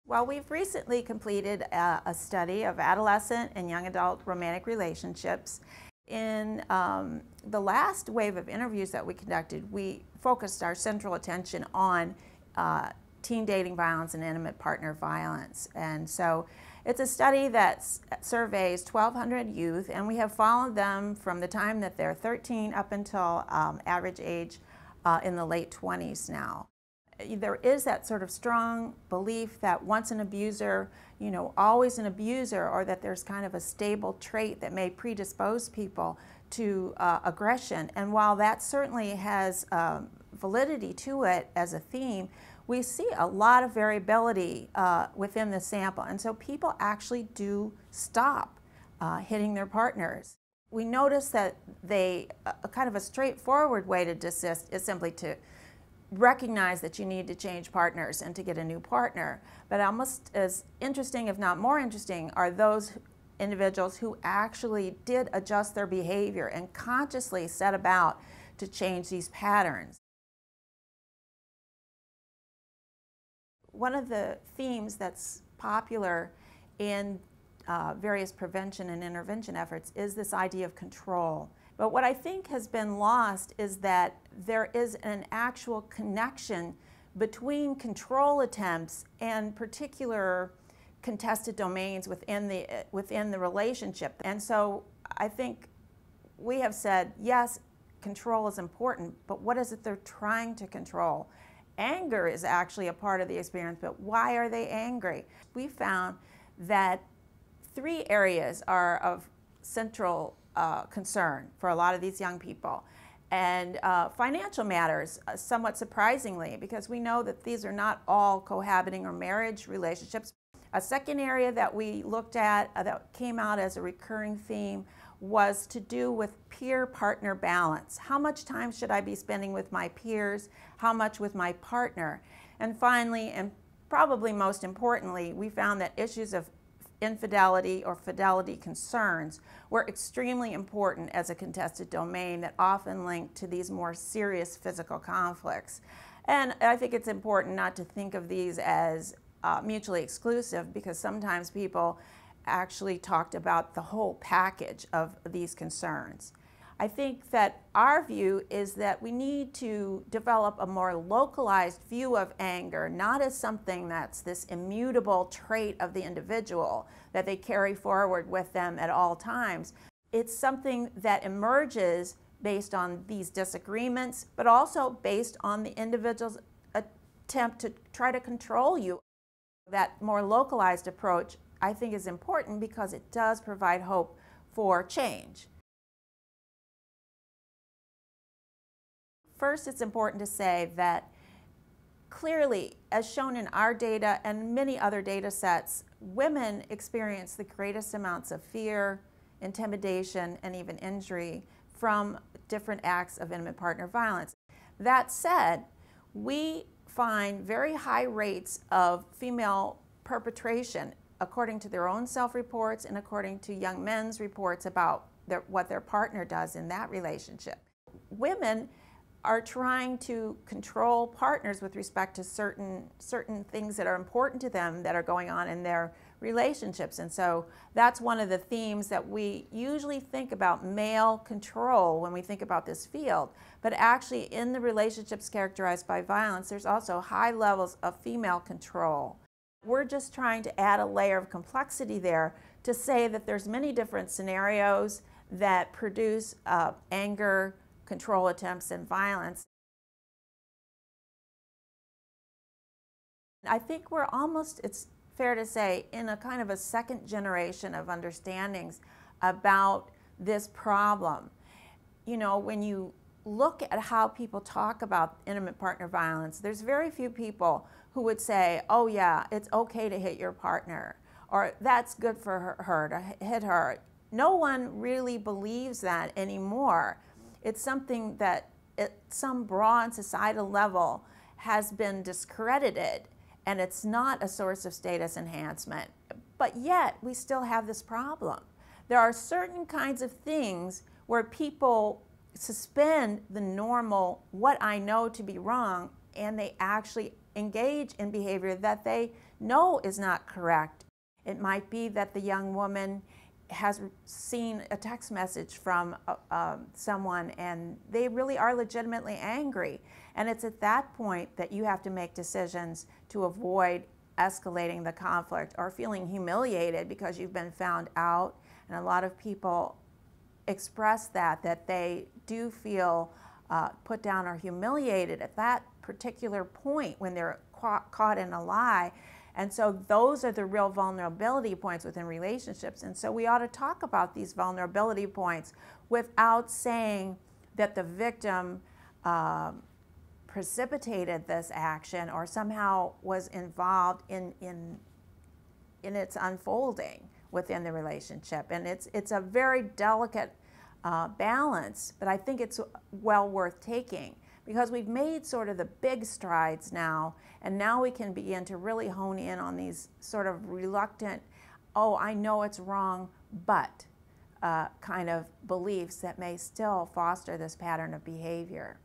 Well, we've recently completed a study of adolescent and young adult romantic relationships. In the last wave of interviews that we conducted, we focused our central attention on teen dating violence and intimate partner violence. And so it's a study that surveys 1,200 youth, and we have followed them from the time that they're 13 up until average age in the late 20s now. There is that sort of strong belief that once an abuser, always an abuser, or that there's kind of a stable trait that may predispose people to aggression. And while that certainly has validity to it as a theme, we see a lot of variability within the sample. And so people actually do stop hitting their partners. We notice that a kind of a straightforward way to desist is simply to recognize that you need to change partners and to get a new partner. But almost as interesting, if not more interesting, are those individuals who actually did adjust their behavior and consciously set about to change these patterns. One of the themes that's popular in various prevention and intervention efforts is this idea of control. But what I think has been lost is that there is an actual connection between control attempts and particular contested domains within the relationship. And so I think we have said, yes, control is important, but what is it they're trying to control? Anger is actually a part of the experience, but why are they angry? We found that 3 areas are of central concern for a lot of these young people. And financial matters, somewhat surprisingly, because we know that these are not all cohabiting or marriage relationships. A second area that we looked at that came out as a recurring theme was to do with peer-partner balance. How much time should I be spending with my peers? How much with my partner? And finally, and probably most importantly, we found that issues of infidelity or fidelity concerns were extremely important as a contested domain that often linked to these more serious physical conflicts. And I think it's important not to think of these as mutually exclusive, because sometimes people actually talked about the whole package of these concerns. I think that our view is that we need to develop a more localized view of anger, not as something that's this immutable trait of the individual that they carry forward with them at all times. It's something that emerges based on these disagreements, but also based on the individual's attempt to try to control you. That more localized approach, I think, is important because it does provide hope for change. First, it's important to say that clearly, as shown in our data and many other data sets, women experience the greatest amounts of fear, intimidation, and even injury from different acts of intimate partner violence. That said, we find very high rates of female perpetration according to their own self-reports and according to young men's reports about what their partner does in that relationship. Women are trying to control partners with respect to certain things that are important to them that are going on in their relationships. And so that's one of the themes that we usually think about male control when we think about this field. But actually, in the relationships characterized by violence, there's also high levels of female control. We're just trying to add a layer of complexity there to say that there's many different scenarios that produce anger, control attempts, and violence. I think we're almost, it's fair to say, in a kind of a second generation of understandings about this problem. When you look at how people talk about intimate partner violence, there's very few people who would say, oh yeah, it's okay to hit your partner, or that's good for her to hit her. No one really believes that anymore. It's something that at some broad societal level has been discredited, and it's not a source of status enhancement. But yet, we still have this problem. There are certain kinds of things where people suspend the normal, what I know to be wrong, and they actually engage in behavior that they know is not correct. It might be that the young woman has seen a text message from someone and they really are legitimately angry. And it's at that point that you have to make decisions to avoid escalating the conflict or feeling humiliated because you've been found out. And a lot of people express that they do feel put down or humiliated at that particular point when they're caught in a lie. And so those are the real vulnerability points within relationships. And so we ought to talk about these vulnerability points without saying that the victim precipitated this action or somehow was involved in its unfolding within the relationship. And it's a very delicate balance, but I think it's well worth taking, because we've made sort of the big strides now, and now we can begin to really hone in on these sort of reluctant, oh, I know it's wrong, but kind of beliefs that may still foster this pattern of behavior.